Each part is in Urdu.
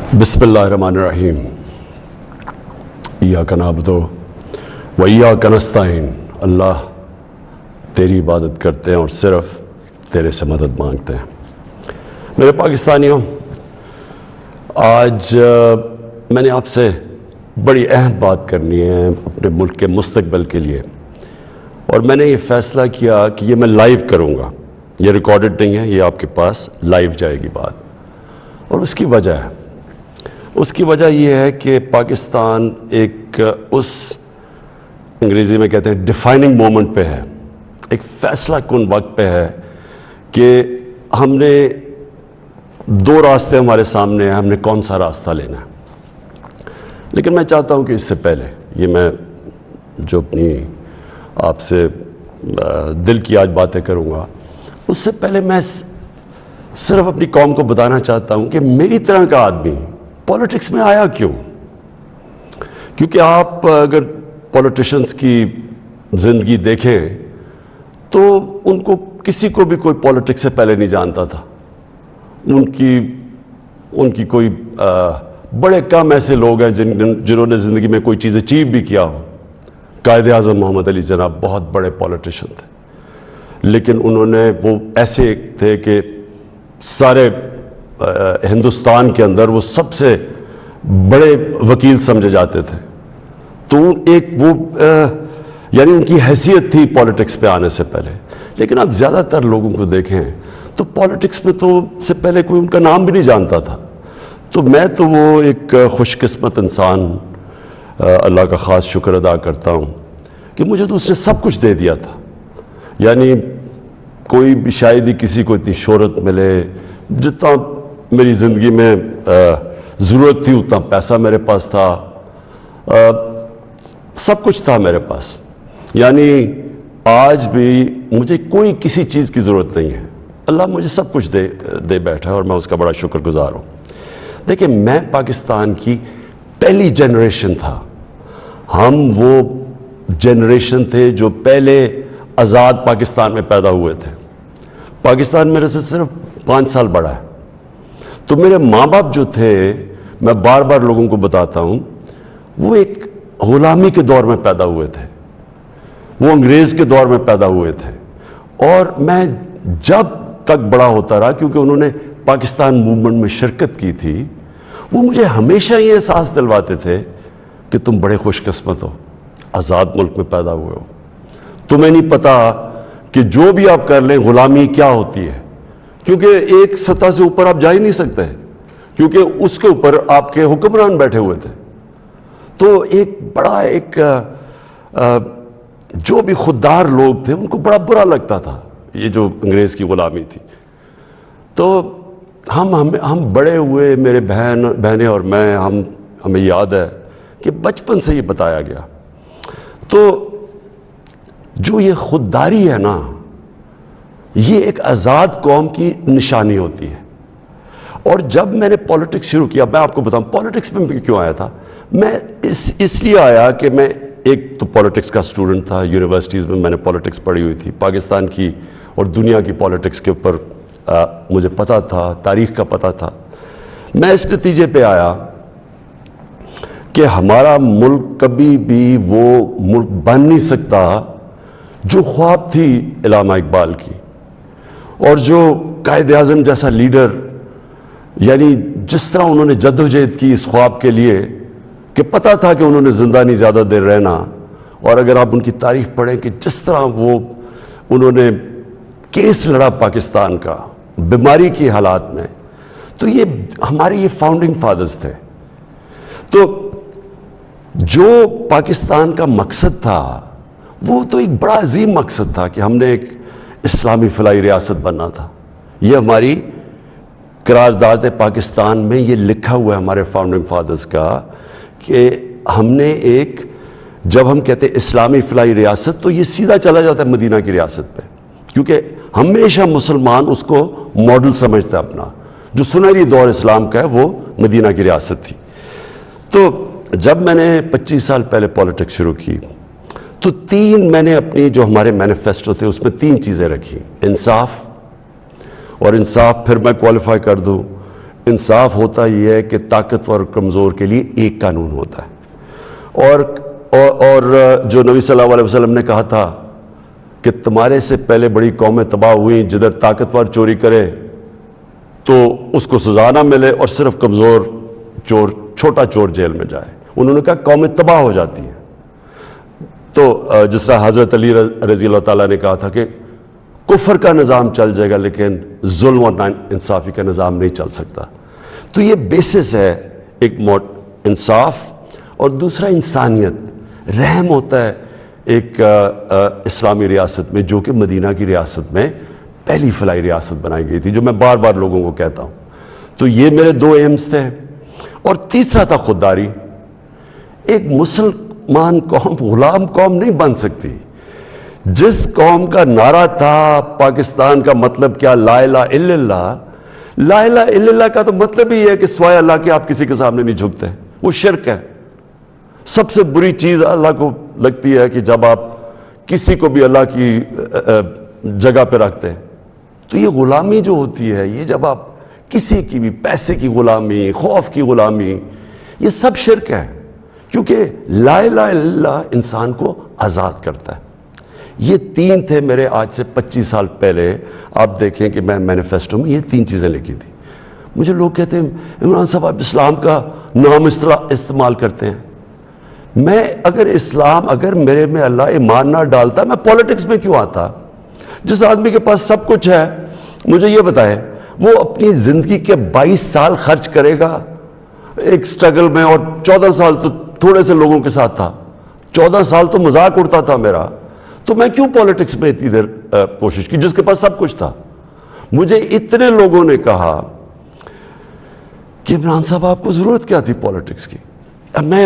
بسم اللہ الرحمن الرحیم ایاک نعبد و ایاک نستعین۔ اللہ تیری عبادت کرتے ہیں اور صرف تیرے سے مدد مانگتے ہیں۔ میرے پاکستانیوں، آج میں نے آپ سے بڑی اہم بات کرنی ہے اپنے ملک کے مستقبل کے لیے، اور میں نے یہ فیصلہ کیا کہ یہ میں لائیو کروں گا۔ یہ ریکارڈڈ نہیں ہے، یہ آپ کے پاس لائیو جائے گی بات، اور اس کی وجہ یہ ہے کہ پاکستان ایک اس انگریزی میں کہتے ہیں ڈیفائننگ مومنٹ پہ ہے، ایک فیصلہ کن وقت پہ ہے کہ ہم نے دو راستے ہمارے سامنے ہیں، ہم نے کون سا راستہ لینا ہے۔ لیکن میں چاہتا ہوں کہ اس سے پہلے یہ میں جو اپنی آپ سے دل کی آج باتیں کروں گا، اس سے پہلے میں صرف اپنی قوم کو بتانا چاہتا ہوں کہ میری طرح کا آدمی پولیٹکس میں آیا کیوں؟ کیونکہ آپ اگر پولیٹیشنز کی زندگی دیکھیں تو ان کو کسی کو بھی کوئی پولیٹکس سے پہلے نہیں جانتا تھا۔ ان کی کوئی بڑے کم ایسے لوگ ہیں جنہوں نے زندگی میں کوئی چیز اچیو بھی کیا ہو۔ قائد اعظم محمد علی جناح بہت بڑے پولیٹیشن تھے، لیکن انہوں نے وہ ایسے تھے کہ سارے ہندوستان کے اندر وہ سب سے بڑے وکیل سمجھے جاتے تھے۔ تو ایک وہ یعنی ان کی حیثیت تھی پولیٹکس پہ آنے سے پہلے۔ لیکن آپ زیادہ تر لوگوں کو دیکھیں تو پولیٹکس میں تو سے پہلے کوئی ان کا نام بھی نہیں جانتا تھا۔ تو میں تو وہ ایک خوش قسمت انسان اللہ کا خاص شکر ادا کرتا ہوں کہ مجھے تو اس نے سب کچھ دے دیا تھا۔ یعنی کوئی بھی شاید ہی کسی کو اتنی شہرت ملے، جتنا میری زندگی میں ضرورت تھی اتنا پیسہ میرے پاس تھا، سب کچھ تھا میرے پاس۔ یعنی آج بھی مجھے کوئی کسی چیز کی ضرورت نہیں ہے، اللہ مجھے سب کچھ دے بیٹھا ہے اور میں اس کا بڑا شکر گزار ہوں۔ دیکھیں، میں پاکستان کی پہلی جنریشن تھا۔ ہم وہ جنریشن تھے جو پہلے آزاد پاکستان میں پیدا ہوئے تھے۔ پاکستان میرے سے صرف 5 سال بڑا ہے۔ تو میرے ماں باپ جو تھے، میں بار بار لوگوں کو بتاتا ہوں، وہ ایک غلامی کے دور میں پیدا ہوئے تھے، وہ انگریز کے دور میں پیدا ہوئے تھے۔ اور میں جب تک بڑا ہوتا رہا، کیونکہ انہوں نے پاکستان موومنٹ میں شرکت کی تھی، وہ مجھے ہمیشہ یہ احساس دلواتے تھے کہ تم بڑے خوش قسمت ہو، آزاد ملک میں پیدا ہوئے ہو۔ تمہیں نہیں پتا کہ جو بھی آپ کر لیں غلامی کیا ہوتی ہے، کیونکہ ایک سطح سے اوپر آپ جا ہی نہیں سکتے، کیونکہ اس کے اوپر آپ کے حکمران بیٹھے ہوئے تھے۔ تو ایک بڑا جو بھی خوددار لوگ تھے ان کو بڑا برا لگتا تھا یہ جو انگریز کی غلامی تھی۔ تو ہم بڑے ہوئے، میرے بہنیں اور میں، ہمیں یاد ہے کہ بچپن سے یہ بتایا گیا۔ تو جو یہ خودداری ہے نا، یہ ایک آزاد قوم کی نشانی ہوتی ہے۔ اور جب میں نے پولیٹکس شروع کیا، میں آپ کو بتاؤں پولیٹکس میں کیوں آیا تھا۔ میں اس لیے آیا کہ میں ایک تو پولیٹکس کا اسٹوڈنٹ تھا، یونیورسٹیز میں نے پولیٹکس پڑھی ہوئی تھی، پاکستان کی اور دنیا کی پولیٹکس کے اوپر مجھے پتہ تھا، تاریخ کا پتہ تھا۔ میں اس نتیجے پہ آیا کہ ہمارا ملک کبھی بھی وہ ملک بن نہیں سکتا جو خواب تھی علامہ اقبال کی، اور جو قائد اعظم جیسا لیڈر، یعنی جس طرح انہوں نے جدوجہد کی اس خواب کے لیے کہ پتہ تھا کہ انہوں نے زندہ نہیں زیادہ دیر رہنا، اور اگر آپ ان کی تاریخ پڑھیں کہ جس طرح انہوں نے کیس لڑا پاکستان کا بیماری کی حالات میں، تو یہ ہمارے یہ فاؤنڈنگ فادرز تھے۔ تو جو پاکستان کا مقصد تھا وہ تو ایک بڑا عظیم مقصد تھا کہ ہم نے ایک اسلامی فلاحی ریاست بننا تھا۔ یہ ہماری قرارداد پاکستان میں یہ لکھا ہوا ہے ہمارے فاؤنڈنگ فادرز کا کہ ہم نے ایک، جب ہم کہتے ہیں اسلامی فلاحی ریاست تو یہ سیدھا چلا جاتا ہے مدینہ کی ریاست پہ، کیونکہ ہمیشہ مسلمان اس کو ماڈل سمجھتا ہے اپنا۔ جو سنہری دور اسلام کا ہے وہ مدینہ کی ریاست تھی۔ تو جب میں نے 25 سال پہلے پولیٹکس شروع کی تو میں نے اپنی جو ہمارے مینیفیسٹو تھے اس میں 3 چیزیں رکھی: انصاف، اور انصاف پھر میں کوالیفائی کر دوں، انصاف ہوتا یہ ہے کہ طاقتور اور کمزور کے لیے ایک قانون ہوتا ہے، اور جو نبی صلی اللہ علیہ وسلم نے کہا تھا کہ تمہارے سے پہلے بڑی قومیں تباہ ہوئیں، جدھر طاقتور چوری کرے تو اس کو سزا نہ ملے اور صرف کمزور چور، چھوٹا چور جیل میں جائے۔ انہوں نے کہا قومیں تباہ ہو جاتی ہیں۔ تو جس طرح حضرت علی رضی اللہ تعالیٰ نے کہا تھا کہ کفر کا نظام چل جائے گا لیکن ظلم اور ناانصافی کا نظام نہیں چل سکتا۔ تو یہ بیسس ہے ایک انصاف، اور دوسرا انسانیت، رحم ہوتا ہے ایک اسلامی ریاست میں، جو کہ مدینہ کی ریاست میں پہلی فلاحی ریاست بنائی گئی تھی، جو میں بار بار لوگوں کو کہتا ہوں۔ تو یہ میرے دو ایمز تھے، اور تیسرا تھا خودداری۔ ایک مسلمان قوم غلام قوم نہیں بن سکتی۔ جس قوم کا نعرہ تھا پاکستان کا مطلب کیا، لا الہ الا اللہ، لا الہ الا اللہ کا تو مطلب ہی ہے کہ سوائے اللہ کے آپ کسی کے سامنے نہیں جھکتے، وہ شرک ہے۔ سب سے بری چیز اللہ کو لگتی ہے کہ جب آپ کسی کو بھی اللہ کی جگہ پہ رکھتے ہیں۔ تو یہ غلامی جو ہوتی ہے، یہ جب آپ کسی کی بھی پیسے کی غلامی، خوف کی غلامی، یہ سب شرک ہے، کیونکہ لا الہ الا اللہ انسان کو آزاد کرتا ہے۔ یہ تین تھے میرے آج سے 25 سال پہلے۔ آپ دیکھیں کہ میں مینیفیسٹو میں یہ تین چیزیں لکھی تھی۔ مجھے لوگ کہتے ہیں عمران صاحب آپ اسلام کا نام استعمال کرتے ہیں۔ میں اگر میرے میں اللہ ایمان نہ ڈالتا، میں پولیٹکس میں کیوں آتا؟ جس آدمی کے پاس سب کچھ ہے، مجھے یہ بتائے وہ اپنی زندگی کے 22 سال خرچ کرے گا ایک سٹرگل میں، اور 14 سال تو تھوڑے سے لوگوں کے ساتھ تھا، 14 سال تو مذاق اڑتا تھا میرا، تو میں کیوں پولیٹکس میں اتنی دیر کوشش کی جس کے پاس سب کچھ تھا؟ مجھے اتنے لوگوں نے کہا کہ عمران صاحب آپ کو ضرورت کیا تھی پولیٹکس کی؟ میں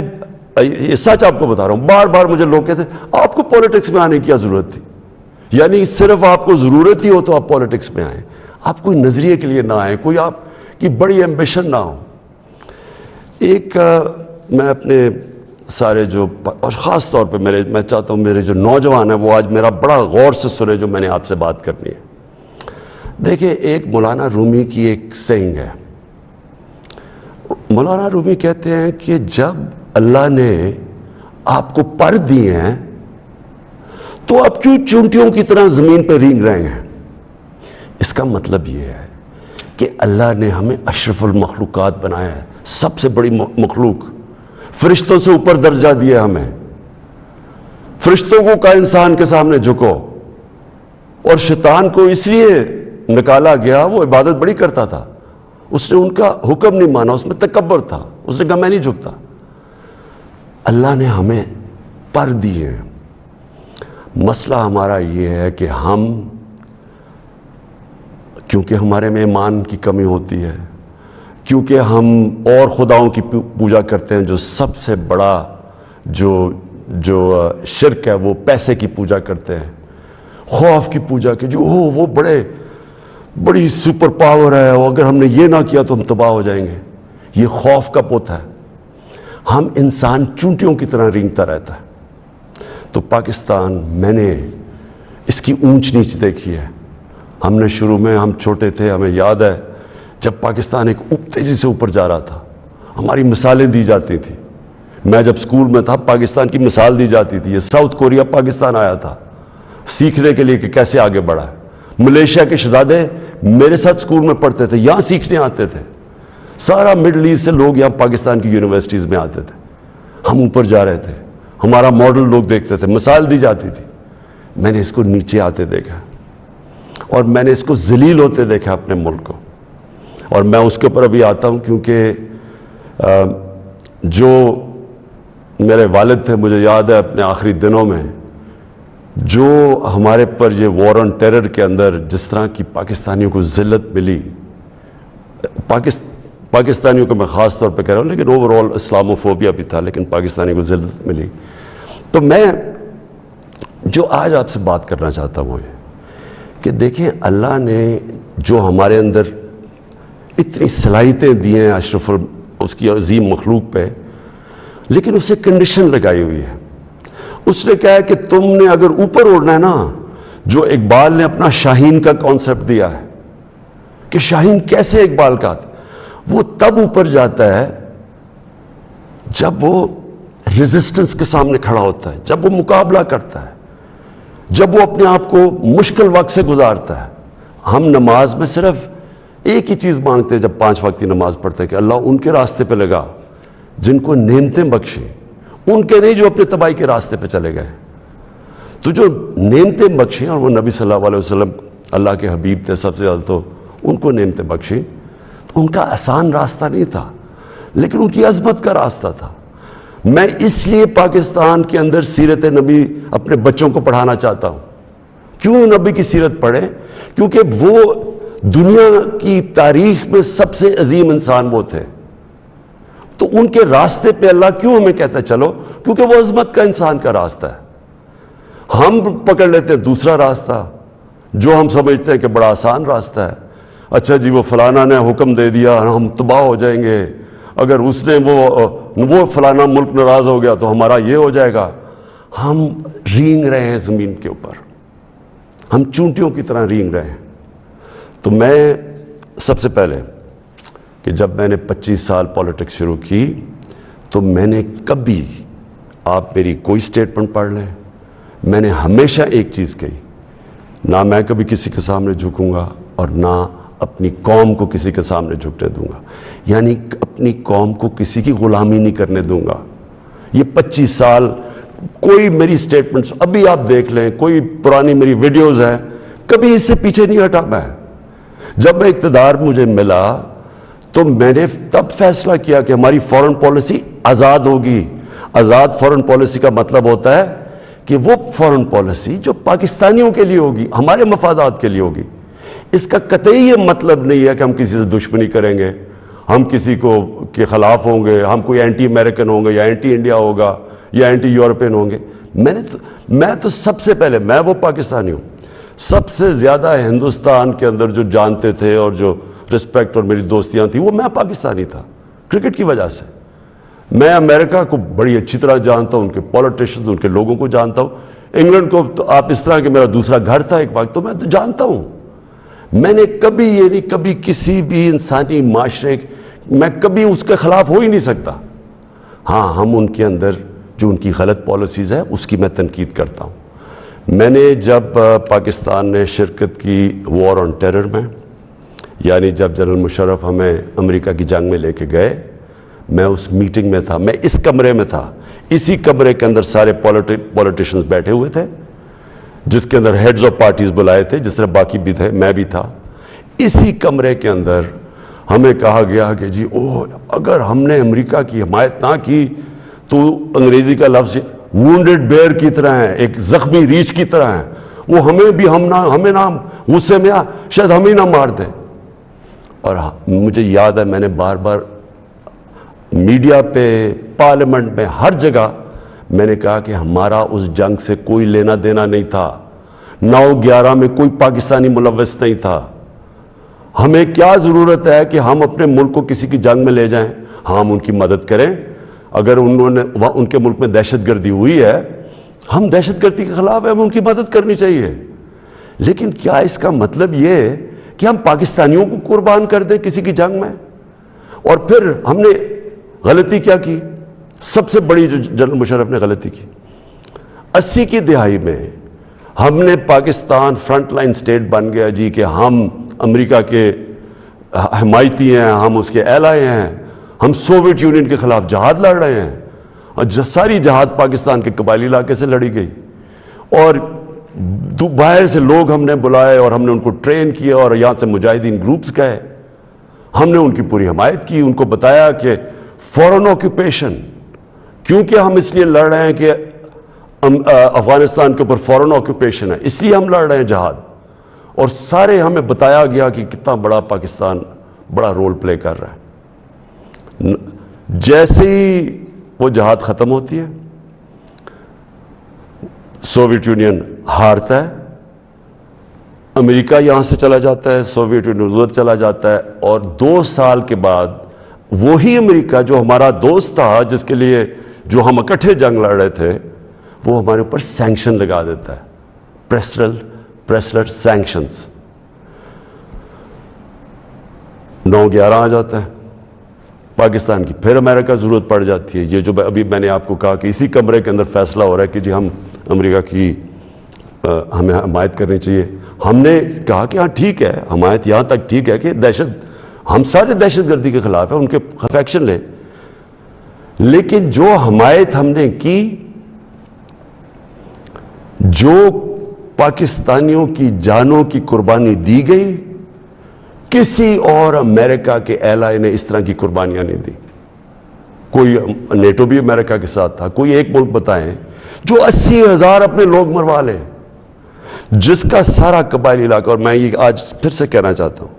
یہ سچ آپ کو بتا رہا ہوں، بار بار مجھے لوگ کہتے ہیں آپ کو پولیٹکس میں آنے کی کیا ضرورت تھی؟ یعنی صرف آپ کو ضرورت ہی ہو تو آپ پولیٹکس میں آئیں، آپ کوئی نظریے کے لیے نہ آئیں، کوئی آپ کی بڑی ایمبیشن نہ ہو۔ ایک میں اپنے سارے جو، اور خاص طور پہ میں چاہتا ہوں میرے جو نوجوان ہیں وہ آج میرا بڑا غور سے سنے جو میں نے آپ سے بات کرنی ہے۔ دیکھیں، ایک مولانا رومی کی ایک سینگ ہے۔ مولانا رومی کہتے ہیں کہ جب اللہ نے آپ کو پر دیے ہیں تو آپ کیوں چونٹیوں کی طرح زمین پہ رینگ رہے ہیں؟ اس کا مطلب یہ ہے کہ اللہ نے ہمیں اشرف المخلوقات بنایا ہے، سب سے بڑی مخلوق، فرشتوں سے اوپر درجہ دیا ہمیں۔ فرشتوں کو کہا انسان کے سامنے جھکو، اور شیطان کو اس لیے نکالا گیا، وہ عبادت بڑی کرتا تھا، اس نے ان کا حکم نہیں مانا، اس میں تکبر تھا، اس نے کہا میں نہیں جھکتا۔ اللہ نے ہمیں پر دیے ہیں۔ مسئلہ ہمارا یہ ہے کہ ہم، کیونکہ ہمارے میں ایمان کی کمی ہوتی ہے، کیونکہ ہم اور خداؤں کی پوجا کرتے ہیں، جو سب سے بڑا جو شرک ہے وہ پیسے کی پوجا کرتے ہیں، خوف کی پوجا کی، جو وہ بڑی سپر پاور ہے، اور اگر ہم نے یہ نہ کیا تو ہم تباہ ہو جائیں گے۔ یہ خوف کا پوت ہے۔ ہم انسان چونٹیوں کی طرح رینگتا رہتا ہے۔ تو پاکستان، میں نے اس کی اونچ نیچ دیکھی ہے۔ ہم نے شروع میں، ہم چھوٹے تھے، ہمیں یاد ہے جب پاکستان ایک تیزی سے اوپر جا رہا تھا، ہماری مثالیں دی جاتی تھیں۔ میں جب سکول میں تھا پاکستان کی مثال دی جاتی تھی، یہ ساؤتھ کوریا پاکستان آیا تھا سیکھنے کے لیے کہ کیسے آگے بڑھا ہے۔ ملیشیا کے شہزادے میرے ساتھ سکول میں پڑھتے تھے، یہاں سیکھنے آتے تھے۔ سارا مڈل ایسٹ سے لوگ یہاں پاکستان کی یونیورسٹیز میں آتے تھے، ہم اوپر جا رہے تھے، ہمارا ماڈل لوگ دیکھتے تھے، مثال دی جاتی تھی۔ میں نے اس کو نیچے آتے دیکھا، اور میں نے اس کو ذلیل ہوتے دیکھا اپنے ملک کو، اور میں اس کے اوپر ابھی آتا ہوں کیونکہ جو میرے والد تھے، مجھے یاد ہے اپنے آخری دنوں میں جو ہمارے پر یہ وار آن ٹیرر کے اندر جس طرح کی پاکستانیوں کو ذلت ملی، پاکستانیوں کو میں خاص طور پہ کہہ رہا ہوں، لیکن اوور آل اسلاموفوبیا بھی تھا، لیکن پاکستانیوں کو ذلت ملی۔ تو میں جو آج آپ سے بات کرنا چاہتا ہوں یہ کہ دیکھیں، اللہ نے جو ہمارے اندر اتنی صلاحیتیں دی ہیں اشرف اس کی عظیم مخلوق پہ، لیکن اسے کنڈیشن لگائی ہوئی ہے۔ اس نے کہا ہے کہ تم نے اگر اوپر اڑنا ہے نا، جو اقبال نے اپنا شاہین کا کانسیپٹ دیا ہے کہ شاہین کیسے اقبال کا تھا، وہ تب اوپر جاتا ہے جب وہ ریزسٹنس کے سامنے کھڑا ہوتا ہے، جب وہ مقابلہ کرتا ہے، جب وہ اپنے آپ کو مشکل وقت سے گزارتا ہے۔ ہم نماز میں صرف ایک ہی چیز مانگتے ہیں جب 5 وقت کی نماز پڑھتے ہیں کہ اللہ ان کے راستے پہ لگا جن کو نعمتیں بخشیں، ان کے نہیں جو اپنے تباہی کے راستے پہ چلے گئے۔ تو جو نعمتیں بخشیں، اور وہ نبی صلی اللہ علیہ وسلم اللہ کے حبیب تھے سب سے زیادہ، تو ان کو نعمتیں بخشیں، تو ان کا آسان راستہ نہیں تھا، لیکن ان کی عظمت کا راستہ تھا۔ میں اس لیے پاکستان کے اندر سیرت نبی اپنے بچوں کو پڑھانا چاہتا ہوں۔ کیوں نبی کی سیرت پڑھیں؟ کیونکہ وہ دنیا کی تاریخ میں سب سے عظیم انسان وہ تھے، تو ان کے راستے پہ اللہ کیوں ہمیں کہتا ہے چلو؟ کیونکہ وہ عظمت کا انسان کا راستہ ہے۔ ہم پکڑ لیتے ہیں دوسرا راستہ جو ہم سمجھتے ہیں کہ بڑا آسان راستہ ہے۔ اچھا جی، وہ فلانا نے حکم دے دیا، ہم تباہ ہو جائیں گے، اگر اس نے وہ فلانا ملک ناراض ہو گیا تو ہمارا یہ ہو جائے گا۔ ہم رینگ رہے ہیں زمین کے اوپر، ہم چونٹیوں کی طرح رینگ رہے ہیں۔ تو میں سب سے پہلے کہ جب میں نے 25 سال پولیٹکس شروع کی تو میں نے کبھی، آپ میری کوئی سٹیٹمنٹ پڑھ لیں، میں نے ہمیشہ ایک چیز کہی، نہ میں کبھی کسی کے سامنے جھکوں گا اور نہ اپنی قوم کو کسی کے سامنے جھکنے دوں گا، یعنی اپنی قوم کو کسی کی غلامی نہیں کرنے دوں گا۔ یہ 25 سال کوئی میری سٹیٹمنٹس ابھی آپ دیکھ لیں، کوئی پرانی میری ویڈیوز ہیں، کبھی اس سے پیچھے نہیں ہٹا میں۔ جب میں اقتدار مجھے ملا تو میں نے تب فیصلہ کیا کہ ہماری فورن پالیسی آزاد ہوگی۔ آزاد فورن پالیسی کا مطلب ہوتا ہے کہ وہ فورن پالیسی جو پاکستانیوں کے لیے ہوگی، ہمارے مفادات کے لیے ہوگی۔ اس کا قطعی یہ مطلب نہیں ہے کہ ہم کسی سے دشمنی کریں گے، ہم کسی کو کے خلاف ہوں گے، ہم کوئی اینٹی امریکن ہوں گے یا اینٹی انڈیا ہوگا یا اینٹی یورپین ہوں گے۔ میں تو سب سے پہلے، میں وہ پاکستانی ہوں سب سے زیادہ ہندوستان کے اندر جو جانتے تھے اور جو رسپیکٹ اور میری دوستیاں تھیں، وہ میں پاکستانی تھا کرکٹ کی وجہ سے۔ میں امریکہ کو بڑی اچھی طرح جانتا ہوں، ان کے پولیٹیشنز، ان کے لوگوں کو جانتا ہوں۔ انگلینڈ کو تو آپ اس طرح کہ میرا دوسرا گھر تھا ایک وقت، تو میں تو جانتا ہوں۔ میں نے کبھی یہ نہیں، کبھی کسی بھی انسانی معاشرے میں کبھی اس کے خلاف ہو ہی نہیں سکتا۔ ہاں، ہم ان کے اندر جو ان کی غلط پالیسیز ہے اس کی میں تنقید کرتا ہوں۔ میں نے جب پاکستان نے شرکت کی وار آن ٹیرر میں، یعنی جب جنرل مشرف ہمیں امریکہ کی جنگ میں لے کے گئے، میں اس میٹنگ میں تھا، میں اس کمرے میں تھا، اسی کمرے کے اندر سارے پولیٹیشنز بیٹھے ہوئے تھے، جس کے اندر ہیڈز آف پارٹیز بلائے تھے، جس طرح باقی بھی تھے، میں بھی تھا۔ اسی کمرے کے اندر ہمیں کہا گیا کہ جی اگر ہم نے امریکہ کی حمایت نہ کی تو انگریزی کا لفظ وونڈڈ بیئر کی طرح ہے، ایک زخمی ریچھ کی طرح ہے، وہ ہمیں نہ غصے میں شاید ہمیں نہ مار دے۔ اور مجھے یاد ہے میں نے بار بار میڈیا پہ، پارلیمنٹ میں، ہر جگہ میں نے کہا کہ ہمارا اس جنگ سے کوئی لینا دینا نہیں تھا، 9/11 میں کوئی پاکستانی ملوث نہیں تھا۔ ہمیں کیا ضرورت ہے کہ ہم اپنے ملک کو کسی کی جنگ میں لے جائیں؟ ہاں، ہم ان کی مدد کریں، اگر ان کے ملک میں دہشت گردی ہوئی ہے، ہم دہشت گردی کے خلاف ہیں، ہمیں ان کی مدد کرنی چاہیے۔ لیکن کیا اس کا مطلب یہ ہے کہ ہم پاکستانیوں کو قربان کر دیں کسی کی جنگ میں؟ اور پھر ہم نے غلطی کیا کی؟ سب سے بڑی جو جنرل مشرف نے غلطی کی، 80 کی دہائی میں ہم نے پاکستان فرنٹ لائن سٹیٹ بن گیا جی کہ ہم امریکہ کے حمایتی ہیں، ہم اس کے ایلائی ہیں، ہم سوویت یونین کے خلاف جہاد لڑ رہے ہیں، اور ساری جہاد پاکستان کے قبائلی علاقے سے لڑی گئی، اور باہر سے لوگ ہم نے بلائے اور ہم نے ان کو ٹرین کیا، اور یہاں سے مجاہدین گروپس گئے، ہم نے ان کی پوری حمایت کی، ان کو بتایا کہ فورن آکوپیشن، کیونکہ ہم اس لیے لڑ رہے ہیں کہ افغانستان کے اوپر فورن آکوپیشن ہے، اس لیے ہم لڑ رہے ہیں جہاد، اور سارے ہمیں بتایا گیا کہ کتنا بڑا پاکستان بڑا رول پلے کر رہا ہے۔ جیسے ہی وہ جہاد ختم ہوتی ہے، سوویت یونین ہارتا ہے، امریکہ یہاں سے چلا جاتا ہے، سوویت یونین ادھر چلا جاتا ہے، اور 2 سال کے بعد وہی امریکہ جو ہمارا دوست تھا، جس کے لیے جو ہم اکٹھے جنگ لڑ رہے تھے، وہ ہمارے اوپر سینکشن لگا دیتا ہے، پریسلر سینکشنز۔ 9/11 آ جاتا ہے، پاکستان کی پھر امریکہ ضرورت پڑ جاتی ہے. یہ جو ابھی میں نے آپ کو کہا کہ اسی کمرے کے اندر فیصلہ ہو رہا ہے کہ جی ہم امریکہ کی ہمیں حمایت کرنی چاہیے. ہم نے کہا کہ ہاں ٹھیک ہے, حمایت یہاں تک ٹھیک ہے کہ ہم سارے دہشت گردی کے خلاف ہیں, ان کے خلاف ایکشن لیں, لیکن جو حمایت ہم نے کی, جو پاکستانیوں کی جانوں کی قربانی دی گئی, کسی اور امریکہ کے ایلائی نے اس طرح کی قربانیاں نہیں دی. کوئی نیٹو بھی امریکہ کے ساتھ تھا, کوئی ایک ملک بتائیں جو 80,000 اپنے لوگ مروا لے, جس کا سارا قبائلی علاقہ, اور میں یہ آج پھر سے کہنا چاہتا ہوں,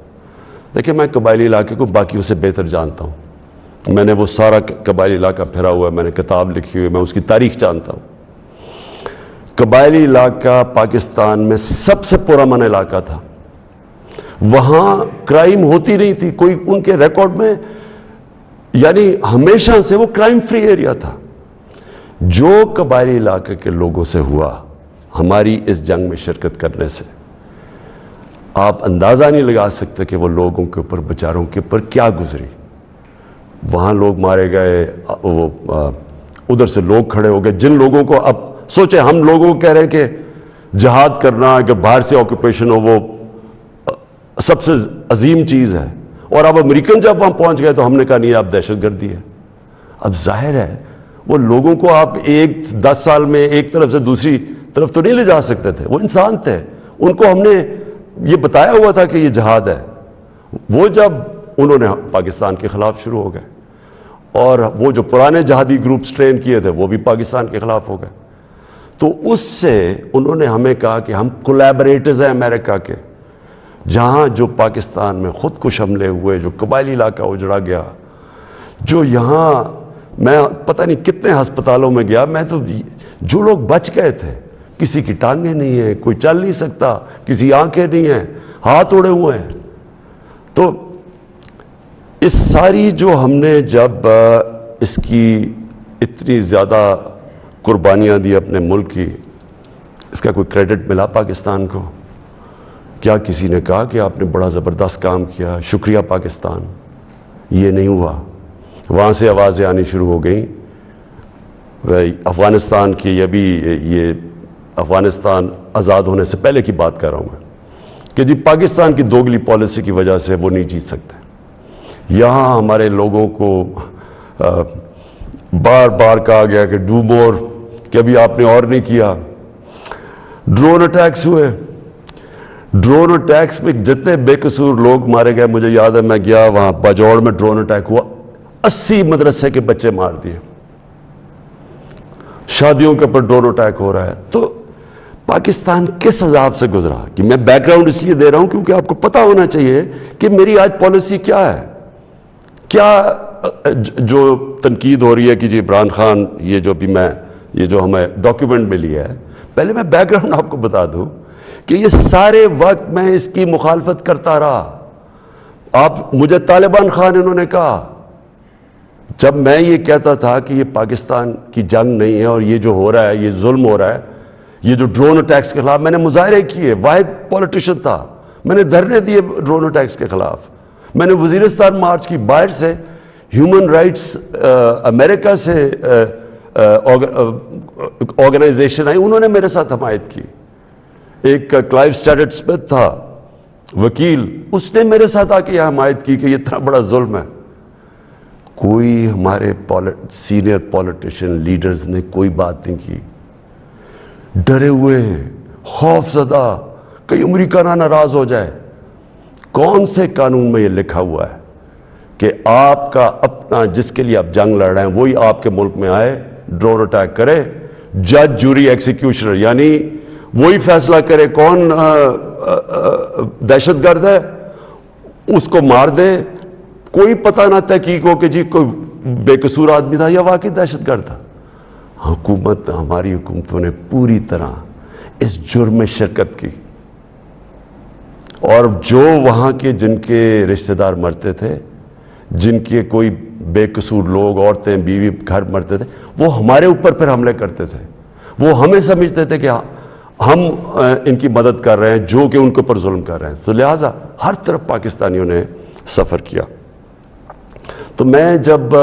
دیکھیں میں قبائلی علاقے کو باقیوں سے بہتر جانتا ہوں, میں نے وہ سارا قبائلی علاقہ پھرا ہوا ہے, میں نے کتاب لکھی ہوئی ہے, میں اس کی تاریخ جانتا ہوں. قبائلی علاقہ پاکستان میں سب سے پرامن علاقہ تھا, وہاں کرائم ہوتی نہیں تھی کوئی, ان کے ریکارڈ میں یعنی ہمیشہ سے وہ کرائم فری ایریا تھا. جو قبائلی علاقے کے لوگوں سے ہوا ہماری اس جنگ میں شرکت کرنے سے, آپ اندازہ نہیں لگا سکتے کہ وہ لوگوں کے اوپر, بیچاروں کے اوپر کیا گزری. وہاں لوگ مارے گئے, وہ ادھر سے لوگ کھڑے ہو گئے, جن لوگوں کو, اب سوچیں ہم لوگوں کو کہہ رہے ہیں کہ جہاد کرنا, کہ باہر سے آکوپیشن ہو, وہ سب سے عظیم چیز ہے, اور اب امریکن جب وہاں پہنچ گئے تو ہم نے کہا نہیں اب دہشت گردی ہے. اب ظاہر ہے وہ لوگوں کو آپ 10 سال میں ایک طرف سے دوسری طرف تو نہیں لے جا سکتے تھے, وہ انسان تھے, ان کو ہم نے یہ بتایا ہوا تھا کہ یہ جہاد ہے. وہ جب انہوں نے پاکستان کے خلاف شروع ہو گئے, اور وہ جو پرانے جہادی گروپس ٹرین کیے تھے وہ بھی پاکستان کے خلاف ہو گئے, تو اس سے انہوں نے ہمیں کہا کہ ہم کولیبریٹرز ہیں امریکہ کے. جہاں جو پاکستان میں خود کش حملے ہوئے, جو قبائلی علاقہ اجڑا گیا, جو یہاں میں پتہ نہیں کتنے ہسپتالوں میں گیا, میں تو جو لوگ بچ گئے تھے, کسی کی ٹانگیں نہیں ہیں, کوئی چل نہیں سکتا, کسی آنکھیں نہیں ہیں, ہاتھ اڑے ہوئے ہیں. تو اس ساری جو ہم نے جب اس کی اتنی زیادہ قربانیاں دی اپنے ملک کی, اس کا کوئی کریڈٹ ملا پاکستان کو؟ کیا کسی نے کہا کہ آپ نے بڑا زبردست کام کیا, شکریہ پاکستان؟ یہ نہیں ہوا. وہاں سے آوازیں آنی شروع ہو گئیں, افغانستان کی, یہ افغانستان آزاد ہونے سے پہلے کی بات کر رہا ہوں میں, کہ جی پاکستان کی دوگلی پالیسی کی وجہ سے وہ نہیں جیت سکتے. یہاں ہمارے لوگوں کو بار بار کہا گیا کہ ڈو مور, کہ ابھی آپ نے اور نہیں کیا. ڈرون اٹیکس ہوئے, ڈرون اٹیکس میں جتنے بے قصور لوگ مارے گئے, مجھے یاد ہے میں گیا وہاں باجوڑ میں ڈرون اٹیک ہوا, 80 مدرسے کے بچے مار دیے, شادیوں کے اوپر ڈرون اٹیک ہو رہا ہے. تو پاکستان کس عذاب سے گزرا, کہ میں بیک گراؤنڈ اس لیے دے رہا ہوں کیونکہ آپ کو پتہ ہونا چاہیے کہ میری آج پالیسی کیا ہے. کیا جو تنقید ہو رہی ہے کہ جی عمران خان, یہ جو ہمیں ڈاکیومنٹ ملی ہے, پہلے میں بیک گراؤنڈ آپ کو بتا دوں کہ یہ سارے وقت میں اس کی مخالفت کرتا رہا. آپ مجھے طالبان خان انہوں نے کہا, جب میں یہ کہتا تھا کہ یہ پاکستان کی جنگ نہیں ہے اور یہ جو ہو رہا ہے یہ ظلم ہو رہا ہے, یہ جو ڈرون اٹیکس کے خلاف میں نے مظاہرے کیے, واحد پولیٹیشین تھا, میں نے دھرنے دیے ڈرون اٹیکس کے خلاف, میں نے وزیرستان مارچ کی, باہر سے ہیومن رائٹس امریکہ سے آرگنائزیشن آئی, انہوں نے میرے ساتھ حمایت کی. ایک کلائیو سٹیڈٹ سمتھ تھا وکیل, اس نے میرے ساتھ آ کے یہ حمایت کی کہ یہ اتنا بڑا ظلم ہے. کوئی ہمارے سینئر پولیٹیشین لیڈرز نے کوئی بات نہیں کی, ڈرے ہوئے ہیں, خوف زدہ, کہیں امریکہ نہ ناراض ہو جائے. کون سے قانون میں یہ لکھا ہوا ہے کہ آپ کا اپنا, جس کے لیے آپ جنگ لڑ رہے ہیں, وہی آپ کے ملک میں آئے, ڈرون اٹیک کرے, جج جوری ایکسیکیوشنر, یعنی وہی فیصلہ کرے کون دہشت گرد ہے, اس کو مار دے, کوئی پتہ نہ تحقیق ہو کہ جی کوئی بے قصور آدمی تھا یا واقعی دہشت گرد تھا. ہماری حکومتوں نے پوری طرح اس جرم میں شرکت کی, اور جو وہاں کے جن کے رشتہ دار مرتے تھے, جن کے کوئی بے قصور لوگ, عورتیں, بیوی, گھر مرتے تھے, وہ ہمارے اوپر پھر حملے کرتے تھے. وہ ہمیں سمجھتے تھے کہ ہم ان کی مدد کر رہے ہیں جو کہ ان کے اوپر ظلم کر رہے ہیں. تو لہٰذا ہر طرف پاکستانیوں نے سفر کیا. تو میں جب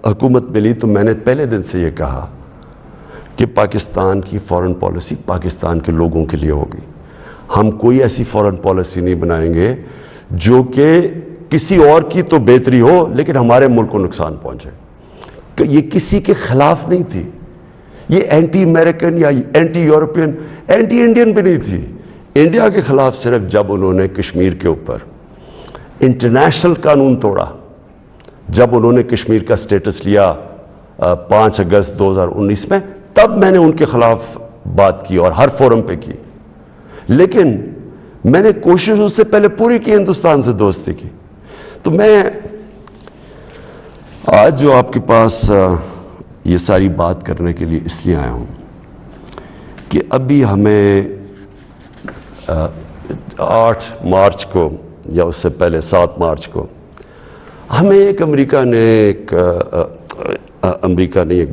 حکومت ملی تو میں نے پہلے دن سے یہ کہا کہ پاکستان کی فارن پالیسی پاکستان کے لوگوں کے لیے ہوگی. ہم کوئی ایسی فارن پالیسی نہیں بنائیں گے جو کہ کسی اور کی تو بہتری ہو لیکن ہمارے ملک کو نقصان پہنچے. یہ کسی کے خلاف نہیں تھی, یہ اینٹی امریکن یا اینٹی یورپین, اینٹی انڈین بھی نہیں تھی. انڈیا کے خلاف صرف جب انہوں نے کشمیر کے اوپر انٹرنیشنل قانون توڑا, جب انہوں نے کشمیر کا سٹیٹس لیا 5 اگست 2019 میں, تب میں نے ان کے خلاف بات کی اور ہر فورم پہ کی. لیکن میں نے کوشش اس سے پہلے پوری کی ہندوستان سے دوستی کی. تو میں آج جو آپ کے پاس یہ ساری بات کرنے کے لیے اس لیے آیا ہوں کہ ابھی ہمیں 8 مارچ کو یا اس سے پہلے 7 مارچ کو ہمیں ایک امریکہ نے ایک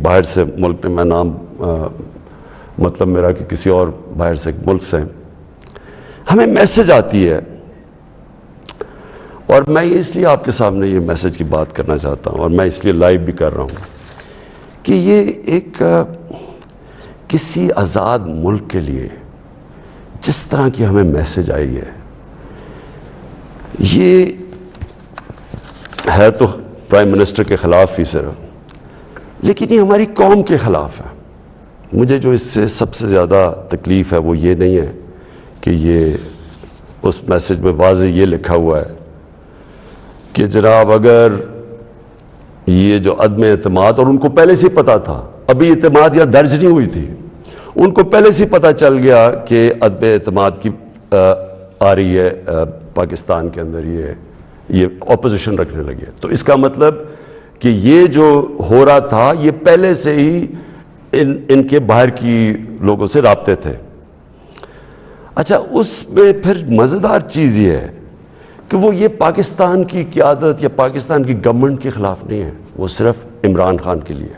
باہر سے ملک نے, میں نام مطلب میرا کہ کسی اور باہر سے ملک سے ہمیں میسج آتی ہے, اور میں اس لیے آپ کے سامنے یہ میسج کی بات کرنا چاہتا ہوں اور میں اس لیے لائیو بھی کر رہا ہوں کہ یہ ایک کسی آزاد ملک کے لیے جس طرح کی ہمیں میسج آئی ہے, یہ ہے تو پرائم منسٹر کے خلاف ہی صرف, لیکن یہ ہماری قوم کے خلاف ہے. مجھے جو اس سے سب سے زیادہ تکلیف ہے وہ یہ نہیں ہے کہ یہ اس میسج میں واضح یہ لکھا ہوا ہے کہ جناب اگر یہ جو عدم اعتماد, اور ان کو پہلے سے پتا تھا, ابھی اعتماد یا درج نہیں ہوئی تھی, ان کو پہلے سے پتا چل گیا کہ عدم اعتماد کی آ رہی ہے پاکستان کے اندر, یہ اپوزیشن رکھنے لگی ہے. تو اس کا مطلب کہ یہ جو ہو رہا تھا یہ پہلے سے ہی ان کے باہر کی لوگوں سے رابطے تھے. اچھا, اس میں پھر مزیدار چیز یہ ہے کہ وہ یہ پاکستان کی قیادت یا پاکستان کی گورنمنٹ کے خلاف نہیں ہے, وہ صرف عمران خان کے لیے.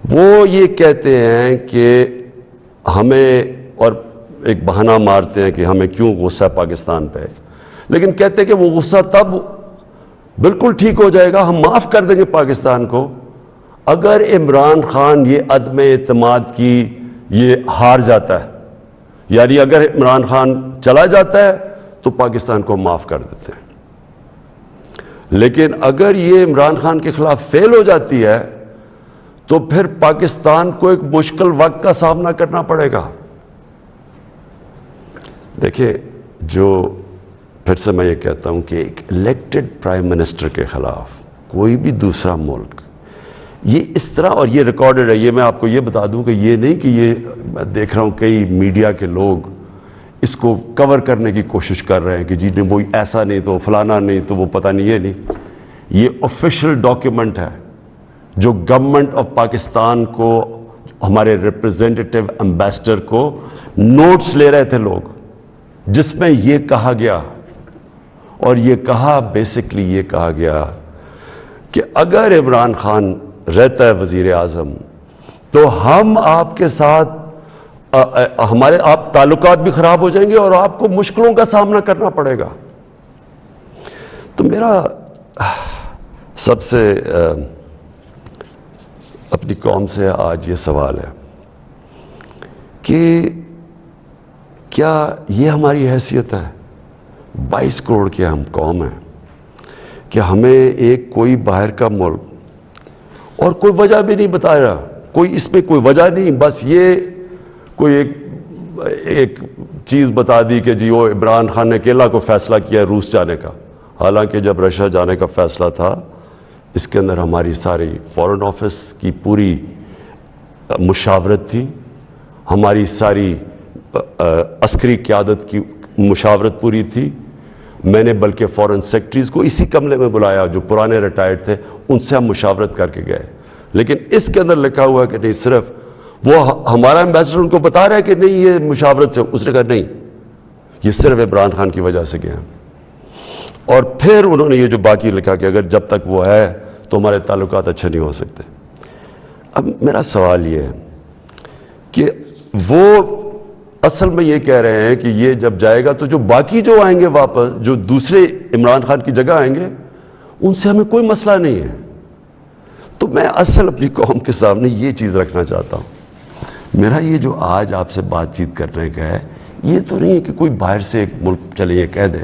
وہ یہ کہتے ہیں کہ ہمیں, اور ایک بہانہ مارتے ہیں کہ ہمیں کیوں غصہ پاکستان پہ, لیکن کہتے ہیں کہ وہ غصہ تب بالکل ٹھیک ہو جائے گا, ہم معاف کر دیں گے پاکستان کو اگر عمران خان یہ عدم اعتماد کی یہ ہار جاتا ہے. یعنی اگر عمران خان چلا جاتا ہے تو پاکستان کو معاف کر دیتے ہیں, لیکن اگر یہ عمران خان کے خلاف فیل ہو جاتی ہے تو پھر پاکستان کو ایک مشکل وقت کا سامنا کرنا پڑے گا. دیکھیں, جو پھر سے میں یہ کہتا ہوں کہ ایک الیکٹڈ پرائم منسٹر کے خلاف کوئی بھی دوسرا ملک یہ اس طرح, اور یہ ریکارڈڈ ہے, یہ میں آپ کو یہ بتا دوں کہ یہ نہیں کہ یہ میں دیکھ رہا ہوں کئی میڈیا کے لوگ اس کو کور کرنے کی کوشش کر رہے ہیں کہ جی نہیں وہ ایسا نہیں تو فلانا نہیں تو وہ پتہ نہیں, یہ نہیں, یہ آفیشیل ڈاکیومنٹ ہے جو گورنمنٹ آف پاکستان کو, ہمارے ریپرزینٹیٹیو امبیسڈر کو نوٹس لے رہے تھے لوگ, جس میں یہ کہا گیا, اور یہ کہا بیسکلی یہ کہا گیا کہ اگر عمران خان رہتا ہے وزیر اعظم تو ہم آپ کے ساتھ ہمارے آپ تعلقات بھی خراب ہو جائیں گے اور آپ کو مشکلوں کا سامنا کرنا پڑے گا. تو میرا سب سے اپنی قوم سے آج یہ سوال ہے کہ کیا یہ ہماری حیثیت ہے, 22 کروڑ کی ہم قوم ہیں, کہ ہمیں ایک کوئی باہر کا ملک, اور کوئی وجہ بھی نہیں بتا رہا, کوئی اس میں کوئی وجہ نہیں, بس یہ کوئی ایک چیز بتا دی کہ جی وہ عمران خان نے اکیلا کو فیصلہ کیا روس جانے کا, حالانکہ جب رشیا جانے کا فیصلہ تھا اس کے اندر ہماری ساری فارن آفس کی پوری مشاورت تھی, ہماری ساری عسکری قیادت کی مشاورت پوری تھی. میں نے بلکہ فارن سیکرٹریز کو اسی کمرے میں بلایا جو پرانے ریٹائرڈ تھے, ان سے ہم مشاورت کر کے گئے. لیکن اس کے اندر لکھا ہوا ہے کہ نہیں, صرف وہ ہمارا ایمبیسڈر ان کو بتا رہا ہے کہ نہیں یہ مشاورت سے, اس نے کہا نہیں یہ صرف عمران خان کی وجہ سے گیا. اور پھر انہوں نے یہ جو باقی لکھا کہ اگر جب تک وہ ہے تو ہمارے تعلقات اچھے نہیں ہو سکتے. اب میرا سوال یہ ہے کہ وہ اصل میں یہ کہہ رہے ہیں کہ یہ جب جائے گا تو جو باقی جو آئیں گے واپس, جو دوسرے عمران خان کی جگہ آئیں گے, ان سے ہمیں کوئی مسئلہ نہیں ہے. تو میں اصل اپنی قوم کے سامنے یہ چیز رکھنا چاہتا ہوں. میرا یہ جو آج آپ سے بات چیت کرنے کا ہے یہ تو نہیں ہے کہ کوئی باہر سے ایک ملک چلے یہ کہہ دے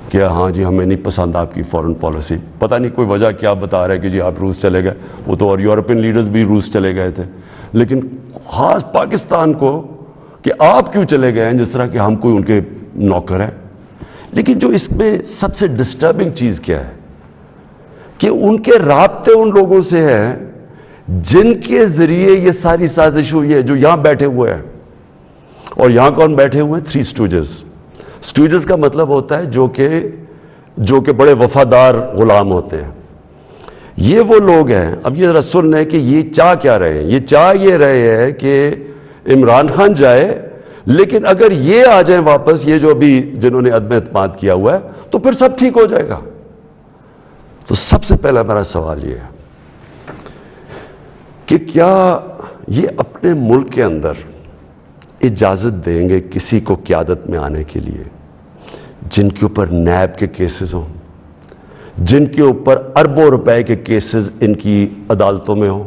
کہ ہاں جی ہمیں نہیں پسند آپ کی فورن پالیسی, پتہ نہیں کوئی وجہ کیا بتا رہا ہے کہ جی آپ روس چلے گئے, وہ تو اور یورپین لیڈرز بھی روس چلے گئے تھے, لیکن خاص پاکستان کو کہ آپ کیوں چلے گئے ہیں, جس طرح کہ ہم کوئی ان کے نوکر ہیں. لیکن جو اس میں سب سے ڈسٹربنگ چیز کیا ہے کہ ان کے رابطے ان لوگوں سے ہیں جن کے ذریعے یہ ساری سازش ہوئی ہے, جو یہاں بیٹھے ہوئے ہیں. اور یہاں کون بیٹھے ہوئے ہیں؟ 3 اسٹوجز. اسٹوجز کا مطلب ہوتا ہے جو کہ بڑے وفادار غلام ہوتے ہیں. یہ وہ لوگ ہیں. اب یہ ذرا سن لیں کہ یہ چاہ کیا رہے ہیں. یہ چاہ یہ رہے ہیں کہ عمران خان جائے, لیکن اگر یہ آ جائیں واپس, یہ جو ابھی جنہوں نے عدم اعتماد کیا ہوا ہے, تو پھر سب ٹھیک ہو جائے گا. تو سب سے پہلا میرا سوال یہ ہے کہ کیا یہ اپنے ملک کے اندر اجازت دیں گے کسی کو قیادت میں آنے کے لیے جن کے اوپر نیب کے کیسز ہوں, جن کے اوپر اربوں روپے کے کیسز ان کی عدالتوں میں ہوں,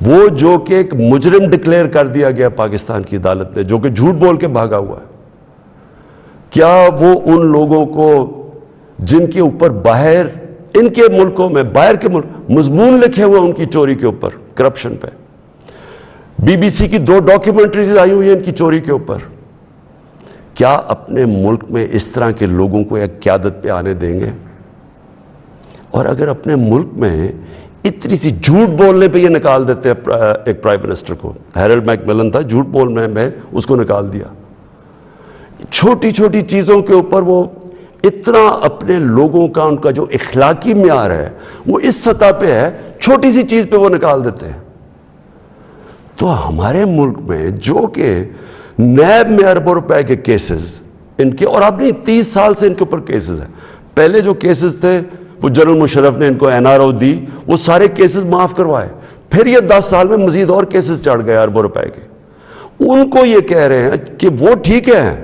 وہ جو کہ ایک مجرم ڈکلیئر کر دیا گیا پاکستان کی عدالت نے, جو کہ جھوٹ بول کے بھاگا ہوا ہے. کیا وہ ان لوگوں کو جن کے اوپر باہر ان کے ملکوں میں, باہر کے ملک مضمون لکھے ہوئے ان کی چوری کے اوپر, کرپشن پہ, BBC کی 2 ڈاکیومنٹریز آئی ہوئی ہیں ان کی چوری کے اوپر, کیا اپنے ملک میں اس طرح کے لوگوں کو ایک قیادت پہ آنے دیں گے؟ اور اگر اپنے ملک میں اتنی سی جھوٹ بولنے پہ یہ نکال دیتے ہیں ایک پرائم منسٹر کو, ہیرلڈ میک ملن تھا, جھوٹ بولنے میں اس کو نکال دیا. چھوٹی چھوٹی چیزوں کے اوپر وہ اتنا اپنے لوگوں کا, ان کا جو اخلاقی معیار ہے وہ اس سطح پہ ہے, چھوٹی سی چیز پہ وہ نکال دیتے ہیں. تو ہمارے ملک میں جو کہ نیب میں اربوں روپے کے کیسز ان کے, اور اب نہیں 30 سال سے ان کے اوپر کیسز ہیں. پہلے جو کیسز تھے وہ جنرل مشرف نے ان کو NRO دی, وہ سارے کیسز معاف کروائے. پھر یہ 10 سال میں مزید اور کیسز چڑھ گئے اربوں روپے کے. ان کو یہ کہہ رہے ہیں کہ وہ ٹھیک ہے,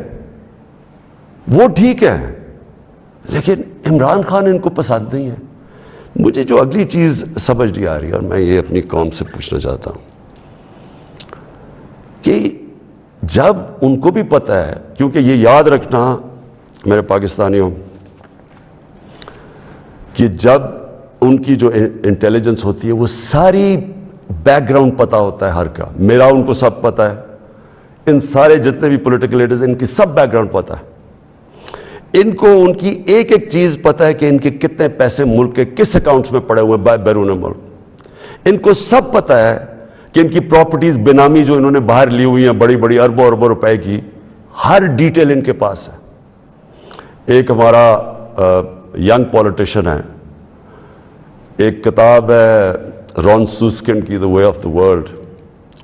وہ ٹھیک ہے, لیکن عمران خان ان کو پسند نہیں ہے. مجھے جو اگلی چیز سمجھ نہیں آ رہی, اور میں یہ اپنی قوم سے پوچھنا چاہتا ہوں کہ جب ان کو بھی پتہ ہے, کیونکہ یہ یاد رکھنا میرے پاکستانیوں کہ جب ان کی جو انٹیلیجنس ہوتی ہے وہ ساری بیک گراؤنڈ پتہ ہوتا ہے ہر کا, میرا ان کو سب پتہ ہے, ان سارے جتنے بھی پولیٹیکل لیڈرز ان کی سب بیک گراؤنڈ پتہ ہے, ان کو ان کی ایک ایک چیز پتہ ہے کہ ان کے کتنے پیسے ملک کے کس اکاؤنٹس میں پڑے ہوئے ہیں بیرون ملک. ان کو سب پتہ ہے کہ ان کی پراپرٹیز بینامی جو انہوں نے باہر لی ہوئی ہیں بڑی بڑی اربوں اربوں روپے کی, ہر ڈیٹیل ان کے پاس ہے. ایک ہمارا ینگ پولیٹیشین ہے, ایک کتاب ہے رون سوسکنڈ کی, دا وے آف دا ورلڈ.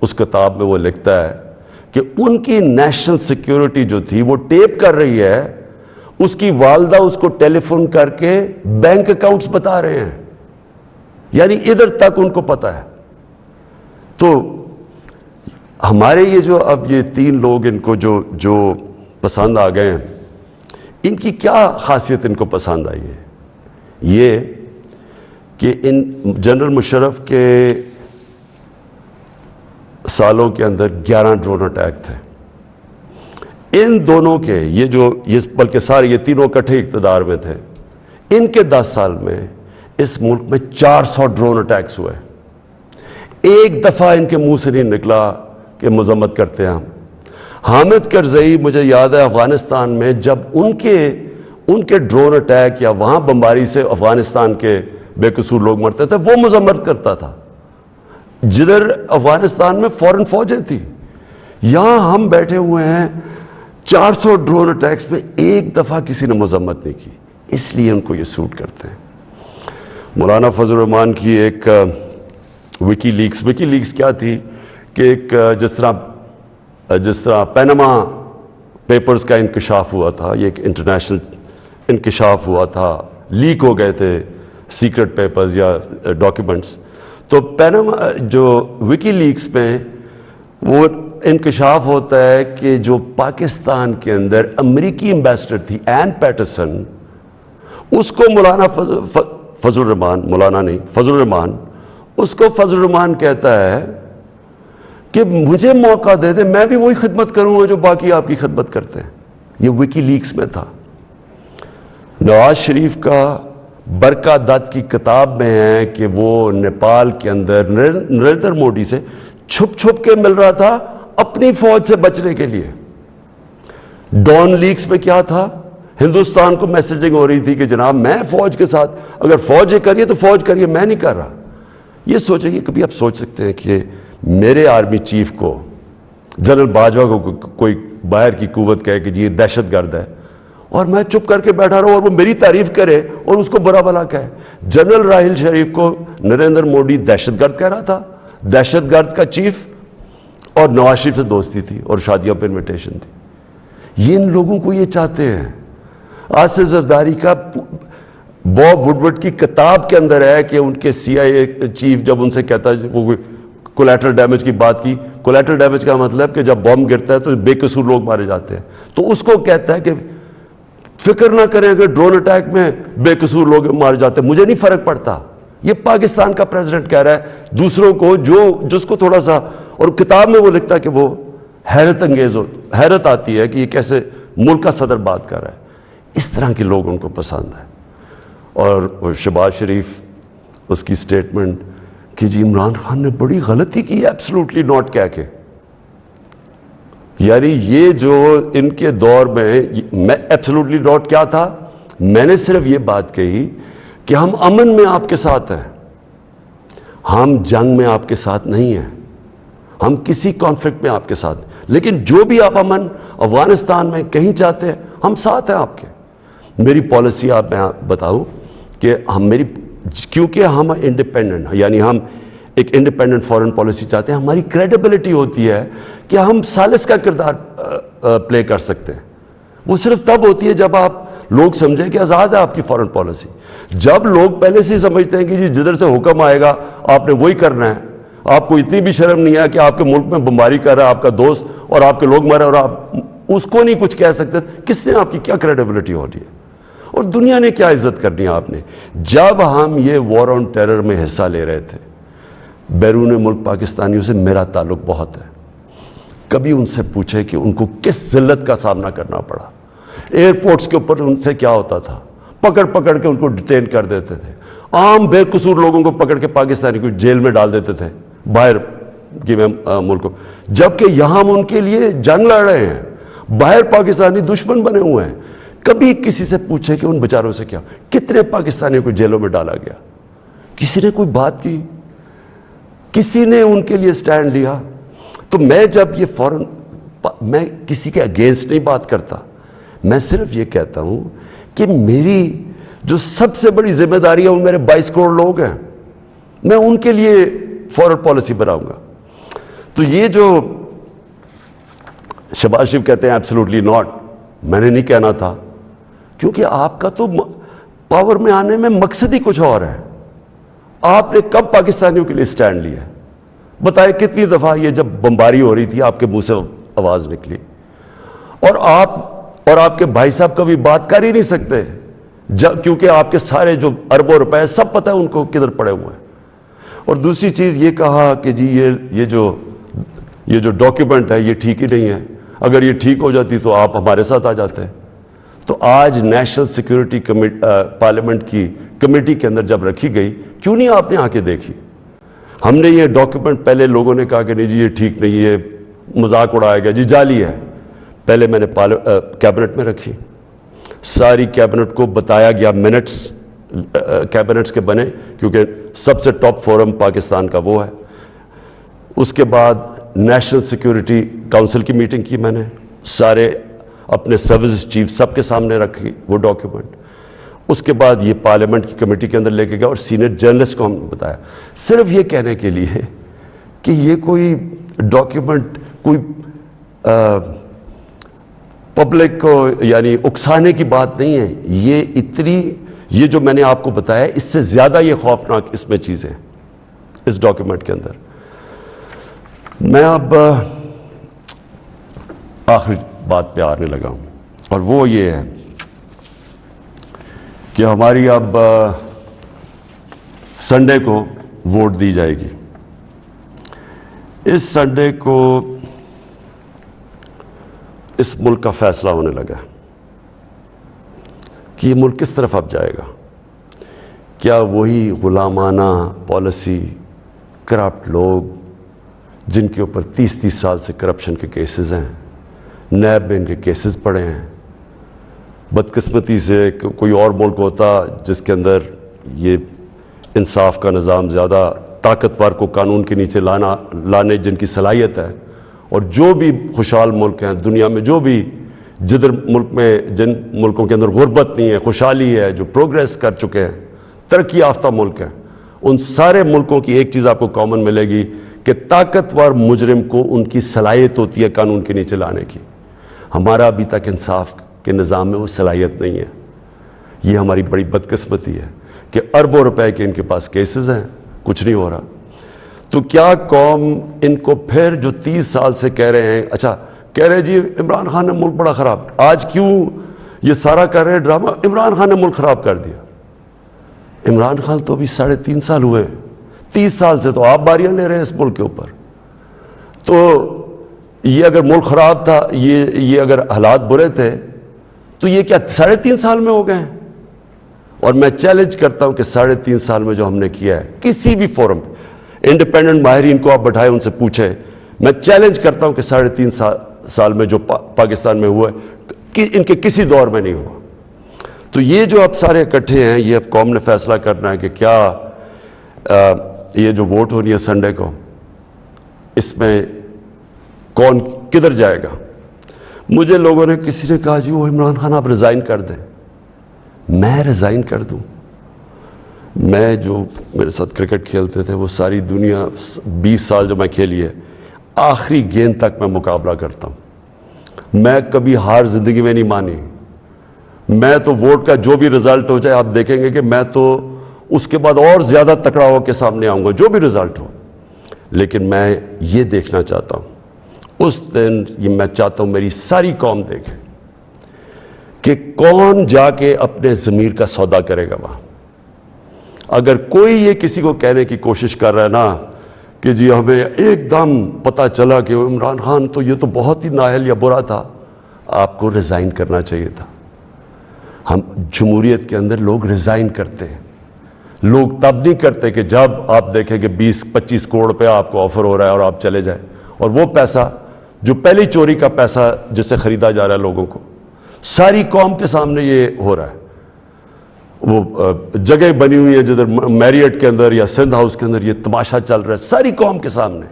اس کتاب میں وہ لکھتا ہے کہ ان کی نیشنل سیکیورٹی جو تھی وہ ٹیپ کر رہی ہے, اس کی والدہ اس کو ٹیلی فون کر کے بینک اکاؤنٹس بتا رہے ہیں, یعنی ادھر تک ان کو پتہ ہے. تو ہمارے یہ جو اب یہ 3 لوگ ان کو جو پسند آ گئے ہیں, ان کی کیا خاصیت ان کو پسند آئی ہے؟ یہ کہ ان جنرل مشرف کے سالوں کے اندر 11 ڈرون اٹیک تھے. ان دونوں کے یہ بلکہ سارے یہ تینوں اکٹھے اقتدار میں تھے, ان کے 10 سال میں اس ملک میں 400 ڈرون اٹیکس ہوئے. ایک دفعہ ان کے منہ سے نہیں نکلا کہ مذمت کرتے ہیں ہم. حامد کرزئی مجھے یاد ہے افغانستان میں جب ان کے ڈرون اٹیک یا وہاں بمباری سے افغانستان کے بے قصور لوگ مرتے تھے, وہ مذمت کرتا تھا. جدھر افغانستان میں فورن فوجیں تھی, یہاں ہم بیٹھے ہوئے ہیں 400 ڈرون اٹیکس میں ایک دفعہ کسی نے مذمت نہیں کی. اس لیے ان کو یہ سوٹ کرتے ہیں. مولانا فضل الرحمان کی ایک وکی لیکس کیا تھی کہ ایک جس طرح پینما پیپرز کا انکشاف ہوا تھا, یہ ایک انٹرنیشنل انکشاف ہوا تھا, لیک ہو گئے تھے سیکرٹ پیپرز یا ڈاکیومنٹس. تو پینما جو وکی لیکس میں وہ انکشاف ہوتا ہے کہ جو پاکستان کے اندر امریکی ایمبیسڈر تھی این پیٹرسن, اس کو مولانا فضل الرحمان، مولانا نہیں، فضل الرحمان، اس کو فضل الرحمان کہتا ہے کہ مجھے موقع دے دے، میں بھی وہی خدمت کروں گا جو باقی آپ کی خدمت کرتے ہیں. یہ وکی لیکس میں تھا. نواز شریف کا برکا دت کی کتاب میں ہے کہ وہ نیپال کے اندر نریندر مودی سے چھپ چھپ کے مل رہا تھا اپنی فوج سے بچنے کے لیے. ڈان لیکس میں کیا تھا؟ ہندوستان کو میسیجنگ ہو رہی تھی کہ جناب میں فوج کے ساتھ، اگر فوج یہ کریے تو فوج کریے، میں نہیں کر رہا. یہ سوچیں کہ کبھی آپ سوچ سکتے ہیں کہ میرے آرمی چیف کو، جنرل باجوہ کو کوئی باہر کی قوت کہے کہ جی یہ دہشت گرد ہے، اور میں چپ کر کے بیٹھا رہا ہوں اور وہ میری تعریف کرے اور اس کو برا بھلا کہے. جنرل راحیل شریف کو نریندر مودی دہشت گرد کہہ رہا تھا، دہشت گرد کا چیف، اور نواز شریف سے دوستی تھی اور شادیوں پہ انویٹیشن تھی. یہ ان لوگوں کو یہ چاہتے ہیں. آصف زرداری کا باب وڈورڈ کی کتاب کے اندر ہے کہ ان کے سی آئی اے چیف جب ان سے کہتا ہے، وہ کولیٹرل ڈیمیج کی بات کی، کولیٹرل ڈیمیج کا مطلب کہ جب بم گرتا ہے تو بے قصور لوگ مارے جاتے ہیں، تو اس کو کہتا ہے کہ فکر نہ کریں اگر ڈرون اٹیک میں بے قصور لوگ مارے جاتے ہیں، مجھے نہیں فرق پڑتا. یہ پاکستان کا پریزیڈنٹ کہہ رہا ہے دوسروں کو، جس کو تھوڑا سا، اور کتاب میں وہ لکھتا ہے کہ وہ حیرت انگیز حیرت آتی ہے کہ یہ کیسے ملک کا صدر بات کر رہا ہے. اس طرح کے لوگ ان کو پسند ہے. اور شہباز شریف، اس کی سٹیٹمنٹ کہ جی عمران خان نے بڑی غلطی کی ایبسلوٹلی ناٹ کہہ کے، یعنی یہ جو ان کے دور میں ایبسلوٹلی ناٹ کیا تھا، میں نے صرف یہ بات کہی کہ ہم امن میں آپ کے ساتھ ہیں، ہم جنگ میں آپ کے ساتھ نہیں ہیں، ہم کسی کانفلکٹ میں آپ کے ساتھ، لیکن جو بھی آپ امن افغانستان میں کہیں چاہتے ہیں ہم ساتھ ہیں آپ کے. میری پالیسی آپ میں بتاؤں کہ کیونکہ ہم انڈیپینڈنٹ ہیں، یعنی ہم ایک انڈیپینڈنٹ فورن پالیسی چاہتے ہیں، ہماری کریڈیبلٹی ہوتی ہے کہ ہم ثالث کا کردار پلے کر سکتے ہیں. وہ صرف تب ہوتی ہے جب آپ لوگ سمجھیں کہ آزاد ہے آپ کی فورن پالیسی. جب لوگ پہلے سے ہی سمجھتے ہیں کہ جی جدھر سے حکم آئے گا آپ نے وہی کرنا ہے، آپ کو اتنی بھی شرم نہیں ہے کہ آپ کے ملک میں بمباری کر رہا ہے آپ کا دوست اور آپ کے لوگ مرے اور آپ اس کو نہیں کچھ کہہ سکتے، کس نے آپ کی کیا کریڈیبلٹی ہو رہی ہے اور دنیا نے کیا عزت کرنی ہے آپ نے. جب ہم یہ وار آن ٹیرر میں حصہ لے رہے تھے، بیرون ملک پاکستانیوں سے میرا تعلق بہت ہے. کبھی ان سے پوچھے کہ ان کو کس ذلت کا سامنا کرنا پڑا. ایئرپورٹس کے اوپر ان سے کیا ہوتا تھا، پکڑ پکڑ کے ان کو ڈیٹین کر دیتے تھے، عام بے قصور لوگوں کو پکڑ کے پاکستانی کو جیل میں ڈال دیتے تھے باہر کی ملکوں، جبکہ یہاں ہم ان کے لیے جنگ لڑ رہے ہیں، باہر پاکستانی دشمن بنے ہوئے ہیں. کبھی کسی سے پوچھے کہ ان بیچاروں سے کیا، کتنے پاکستانیوں کو جیلوں میں ڈالا گیا، کسی نے کوئی بات کی، کسی نے ان کے لیے سٹینڈ لیا. تو میں جب یہ فوراً، میں کسی کے اگینسٹ نہیں بات کرتا، میں صرف یہ کہتا ہوں کہ میری جو سب سے بڑی ذمہ داری ہے وہ میرے 22 کروڑ لوگ ہیں، میں ان کے لیے فورن پالیسی بناؤں گا. تو یہ جو شہباز شریف کہتے ہیں ایبسلوٹلی ناٹ، میں نے نہیں کہنا تھا، کیونکہ آپ کا تو پاور میں آنے میں مقصد ہی کچھ اور ہے. آپ نے کب پاکستانیوں کے لیے سٹینڈ لیا؟ بتائیں کتنی دفعہ یہ جب بمباری ہو رہی تھی آپ کے منہ سے آواز نکلی، اور آپ کے بھائی صاحب کبھی بات کر ہی نہیں سکتے کیونکہ آپ کے سارے جو اربوں روپے سب پتہ ہے ان کو کدھر پڑے ہوئے ہیں. اور دوسری چیز یہ کہا کہ جی یہ جو ڈاکیومنٹ ہے یہ ٹھیک ہی نہیں ہے، اگر یہ ٹھیک ہو جاتی تو آپ ہمارے ساتھ آ جاتے. تو آج نیشنل سیکیورٹی پارلیمنٹ کی کمیٹی کے اندر جب رکھی گئی، کیوں نہیں آپ نے آ کے دیکھی؟ ہم نے یہ ڈاکیومنٹ، پہلے لوگوں نے کہا کہ نہیں جی یہ ٹھیک نہیں ہے، مذاق اڑایا گیا، جی جعلی ہے. پہلے میں نے کیبنٹ میں رکھی، ساری کیبنٹ کو بتایا گیا، منٹس کیبنٹس کے بنے کیونکہ سب سے ٹاپ فورم پاکستان کا وہ ہے. اس کے بعد نیشنل سیکیورٹی کونسل کی میٹنگ کی، میں نے سارے اپنے سروس چیف سب کے سامنے رکھی وہ ڈاکیومنٹ. اس کے بعد یہ پارلیمنٹ کی کمیٹی کے اندر لے کے گیا اور سینئر جرنلسٹ کو ہم نے بتایا، صرف یہ کہنے کے لیے کہ یہ کوئی ڈاکیومنٹ کوئی پبلک کو یعنی اکسانے کی بات نہیں ہے. یہ جو میں نے آپ کو بتایا اس سے زیادہ یہ خوفناک اس میں چیزیں اس ڈاکیومنٹ کے اندر. میں اب آخری بات پہ آنے لگا ہوں، اور وہ یہ ہے کہ ہماری اب سنڈے کو ووٹ دی جائے گی. اس سنڈے کو اس ملک کا فیصلہ ہونے لگا کہ یہ ملک کس طرف اب جائے گا. کیا وہی غلامانہ پالیسی، کرپٹ لوگ جن کے اوپر 30 سال سے کرپشن کے کیسز ہیں، نیب میں ان کے کیسز پڑے ہیں. بدقسمتی سے کوئی اور ملک ہوتا جس کے اندر یہ انصاف کا نظام زیادہ طاقتور کو قانون کے نیچے لانے جن کی صلاحیت ہے، اور جو بھی خوشحال ملک ہیں دنیا میں، جو بھی جدھر ملک میں جن ملکوں کے اندر غربت نہیں ہے، خوشحالی ہے، جو پروگریس کر چکے ہیں، ترقی یافتہ ملک ہیں، ان سارے ملکوں کی ایک چیز آپ کو کامن ملے گی کہ طاقتور مجرم کو ان کی صلاحیت ہوتی ہے قانون کے نیچے لانے کی. ہمارا ابھی تک انصاف کے نظام میں وہ صلاحیت نہیں ہے. یہ ہماری بڑی بدقسمتی ہے کہ اربوں روپے کے ان کے پاس کیسز ہیں، کچھ نہیں ہو رہا. تو کیا قوم ان کو پھر جو 30 سال سے کہہ رہے ہیں، اچھا کہہ رہے جی عمران خان نے ملک بڑا خراب، آج کیوں یہ سارا کر رہے ڈرامہ؟ عمران خان نے ملک خراب کر دیا. عمران خان تو ابھی 3.5 سال ہوئے ہیں، 30 سال سے تو آپ باریاں لے رہے ہیں اس ملک کے اوپر. تو یہ اگر ملک خراب تھا، یہ اگر حالات برے تھے تو یہ کیا 3.5 سال میں ہو گئے ہیں؟ اور میں چیلنج کرتا ہوں کہ 3.5 سال میں جو ہم نے کیا ہے کسی بھی فورم، انڈیپینڈنٹ ماہرین کو آپ بٹھائیں، ان سے پوچھیں، میں چیلنج کرتا ہوں کہ 3.5 سال میں جو پاکستان میں ہوا ہے کہ ان کے کسی دور میں نہیں ہوا. تو یہ جو اب سارے اکٹھے ہیں، یہ اب قوم نے فیصلہ کرنا ہے کہ کیا یہ جو ووٹ ہونی ہے سنڈے کو، اس میں کون کدھر جائے گا. مجھے لوگوں نے، کسی نے کہا جی وہ عمران خان آپ ریزائن کر دیں. میں ریزائن کر دوں؟ میں جو میرے ساتھ کرکٹ کھیلتے تھے وہ ساری دنیا 20 سال جو میں کھیلی ہے، آخری گیند تک میں مقابلہ کرتا ہوں. میں کبھی ہار زندگی میں نہیں مانی. میں تو ووٹ کا جو بھی رزلٹ ہو جائے، آپ دیکھیں گے کہ میں تو اس کے بعد اور زیادہ تکڑا ہو کے سامنے آؤں گا جو بھی رزلٹ ہو. لیکن میں یہ دیکھنا چاہتا ہوں، اس دن یہ میں چاہتا ہوں میری ساری قوم دیکھے کہ کون جا کے اپنے ضمیر کا سودا کرے گا وہاں. اگر کوئی یہ کسی کو کہنے کی کوشش کر رہا ہے نا کہ جی ہمیں ایک دم پتہ چلا کہ عمران خان تو یہ تو بہت ہی نااہل یا برا تھا، آپ کو ریزائن کرنا چاہیے تھا. ہم جمہوریت کے اندر لوگ ریزائن کرتے ہیں. لوگ تب نہیں کرتے کہ جب آپ دیکھیں کہ 20-25 کروڑ روپے آپ کو آفر ہو رہا ہے اور آپ چلے جائیں، اور وہ پیسہ جو پہلی چوری کا پیسہ جس سے خریدا جا رہا ہے لوگوں کو، ساری قوم کے سامنے یہ ہو رہا ہے. وہ جگہ بنی ہوئی ہے جدھر میریٹ کے اندر یا سندھ ہاؤس کے اندر یہ تماشا چل رہا ہے ساری قوم کے سامنے.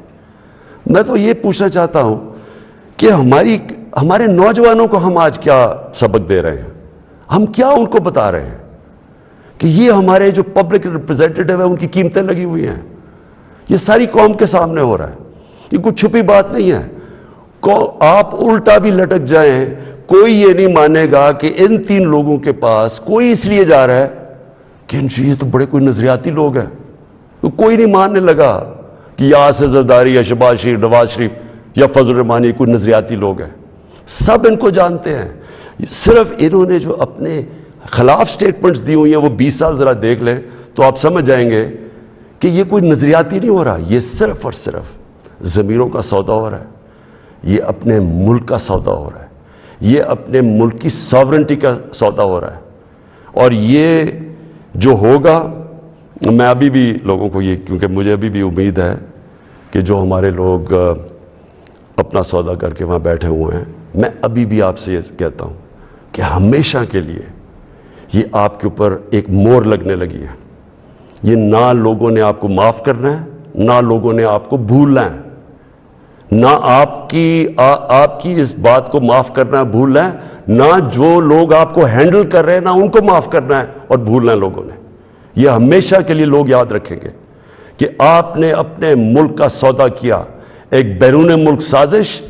میں تو یہ پوچھنا چاہتا ہوں کہ ہمارے نوجوانوں کو ہم آج کیا سبق دے رہے ہیں؟ ہم کیا ان کو بتا رہے ہیں کہ یہ ہمارے جو پبلک ریپریزنٹیٹیو ہیں ان کی قیمتیں لگی ہوئی ہیں؟ یہ ساری قوم کے سامنے ہو رہا ہے. یہ کوئی چھپی بات نہیں ہے. آپ الٹا بھی لٹک جائیں، کوئی یہ نہیں مانے گا کہ ان 3 لوگوں کے پاس کوئی اس لیے جا رہا ہے کہ یہ تو بڑے کوئی نظریاتی لوگ ہیں. کوئی نہیں ماننے لگا کہ یا آصف زرداری یا شہباز شریف، نواز شریف یا فضل الرحمانی کوئی نظریاتی لوگ ہیں. سب ان کو جانتے ہیں. صرف انہوں نے جو اپنے خلاف سٹیٹمنٹس دی ہوئی ہیں وہ 20 سال ذرا دیکھ لیں تو آپ سمجھ جائیں گے کہ یہ کوئی نظریاتی نہیں ہو رہا. یہ صرف اور صرف ضمیروں کا سودا ہو رہا ہے. یہ اپنے ملک کا سودا ہو رہا ہے. یہ اپنے ملک کی ساورنٹی کا سودا ہو رہا ہے. اور یہ جو ہوگا، میں ابھی بھی لوگوں کو کیونکہ مجھے ابھی بھی امید ہے کہ جو ہمارے لوگ اپنا سودا کر کے وہاں بیٹھے ہوئے ہیں، میں ابھی بھی آپ سے یہ کہتا ہوں کہ ہمیشہ کے لیے یہ آپ کے اوپر ایک مور لگنے لگی ہے. یہ نہ لوگوں نے آپ کو معاف کرنا ہے، نہ لوگوں نے آپ کو بھولنا ہے. نہ آپ کی اس بات کو معاف کرنا ہے، بھولنا ہے، نہ جو لوگ آپ کو ہینڈل کر رہے ہیں نہ ان کو معاف کرنا ہے اور بھولنا ہے لوگوں نے. یہ ہمیشہ کے لیے لوگ یاد رکھیں گے کہ آپ نے اپنے ملک کا سودا کیا. ایک بیرون ملک سازش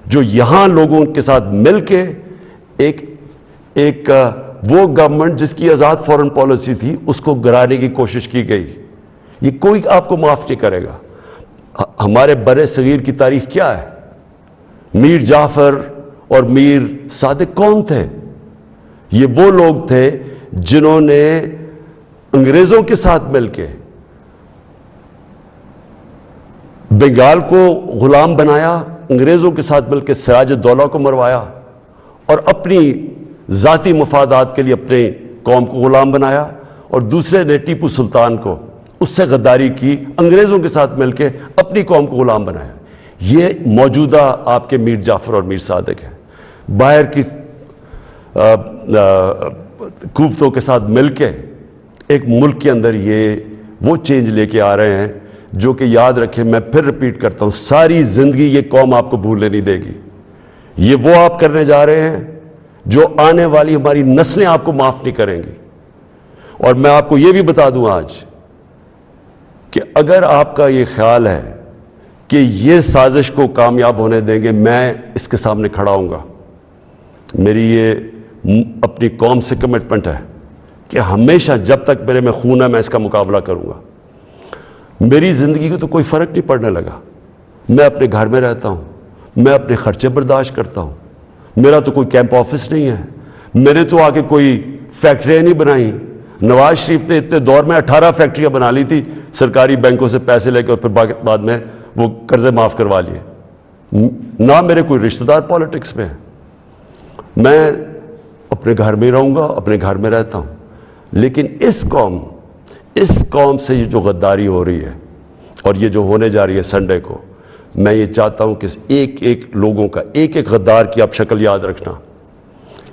جو یہاں لوگوں کے ساتھ مل کے ایک وہ گورنمنٹ جس کی آزاد فورن پالیسی تھی اس کو گرانے کی کوشش کی گئی. یہ کوئی آپ کو معاف نہیں کرے گا. ہمارے بر صغیر کی تاریخ کیا ہے؟ میر جعفر اور میر صادق کون تھے؟ یہ وہ لوگ تھے جنہوں نے انگریزوں کے ساتھ مل کے بنگال کو غلام بنایا، انگریزوں کے ساتھ مل کے سراج الدولہ کو مروایا، اور اپنی ذاتی مفادات کے لیے اپنے قوم کو غلام بنایا، اور دوسرے نے ٹیپو سلطان کو اس سے غداری کی، انگریزوں کے ساتھ مل کے اپنی قوم کو غلام بنایا۔ یہ موجودہ آپ کے میر جعفر اور میر صادق ہیں، باہر کی قوتوں کے ساتھ مل کے ایک ملک کے اندر یہ وہ چینج لے کے آ رہے ہیں جو کہ یاد رکھیں، میں پھر ریپیٹ کرتا ہوں، ساری زندگی یہ قوم آپ کو بھولنے نہیں دے گی۔ یہ وہ آپ کرنے جا رہے ہیں جو آنے والی ہماری نسلیں آپ کو معاف نہیں کریں گی۔ اور میں آپ کو یہ بھی بتا دوں آج کہ اگر آپ کا یہ خیال ہے کہ یہ سازش کو کامیاب ہونے دیں گے، میں اس کے سامنے کھڑا ہوں گا۔ میری یہ اپنی قوم سے کمٹمنٹ ہے کہ ہمیشہ جب تک میرے میں خون ہے میں اس کا مقابلہ کروں گا۔ میری زندگی کو تو کوئی فرق نہیں پڑنے لگا، میں اپنے گھر میں رہتا ہوں، میں اپنے خرچے برداشت کرتا ہوں، میرا تو کوئی کیمپ آفس نہیں ہے، میرے تو آگے کوئی فیکٹریاں نہیں بنائیں۔ نواز شریف نے اتنے دور میں 18 فیکٹریاں بنا لی تھی سرکاری بینکوں سے پیسے لے کے، اور پھر بعد میں وہ قرضے معاف کروا لیے۔ نہ میرے کوئی رشتہ دار پالیٹکس میں ہے، میں اپنے گھر میں رہوں گا، اپنے گھر میں رہتا ہوں۔ لیکن اس قوم سے یہ جو غداری ہو رہی ہے اور یہ جو ہونے جا رہی ہے سنڈے کو، میں یہ چاہتا ہوں کہ ایک ایک لوگوں کا، ایک ایک غدار کی آپ شکل یاد رکھنا۔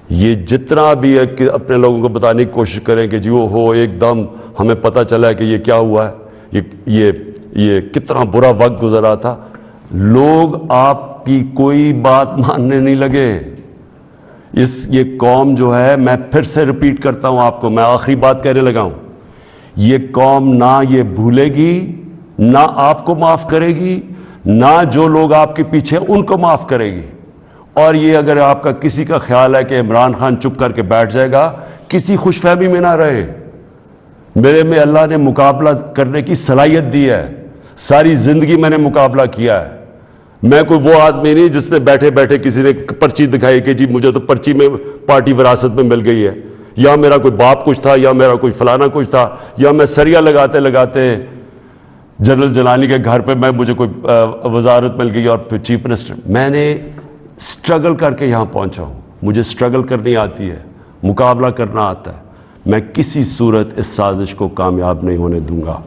یہ جتنا بھی ہے کہ اپنے لوگوں کو بتانے کی کوشش کریں کہ جی وہ ہو ایک دم ہمیں پتہ چلا ہے کہ یہ کیا ہوا ہے، یہ کتنا برا وقت گزرا تھا، لوگ آپ کی کوئی بات ماننے نہیں لگے۔ یہ قوم جو ہے، میں پھر سے ریپیٹ کرتا ہوں آپ کو، میں آخری بات کہنے لگا ہوں، یہ قوم نہ یہ بھولے گی، نہ آپ کو معاف کرے گی، نہ جو لوگ آپ کے پیچھے ان کو معاف کرے گی۔ اور یہ اگر آپ کا کسی کا خیال ہے کہ عمران خان چپ کر کے بیٹھ جائے گا، کسی خوش فہمی میں نہ رہے۔ میرے میں اللہ نے مقابلہ کرنے کی صلاحیت دی ہے، ساری زندگی میں نے مقابلہ کیا ہے۔ میں کوئی وہ آدمی نہیں جس نے بیٹھے بیٹھے کسی نے پرچی دکھائی کہ جی مجھے تو پرچی میں پارٹی وراثت میں مل گئی ہے، یا میرا کوئی باپ کچھ تھا، یا میرا کوئی فلانا کچھ تھا، یا میں سریا لگاتے لگاتے جنرل جیلانی کے گھر پہ مجھے کوئی وزارت مل گئی اور پھر چیف منسٹر۔ میں نے سٹرگل کر کے یہاں پہنچا ہوں، مجھے سٹرگل کرنی آتی ہے، مقابلہ کرنا آتا ہے۔ میں کسی صورت اس سازش کو کامیاب نہیں ہونے دوں گا۔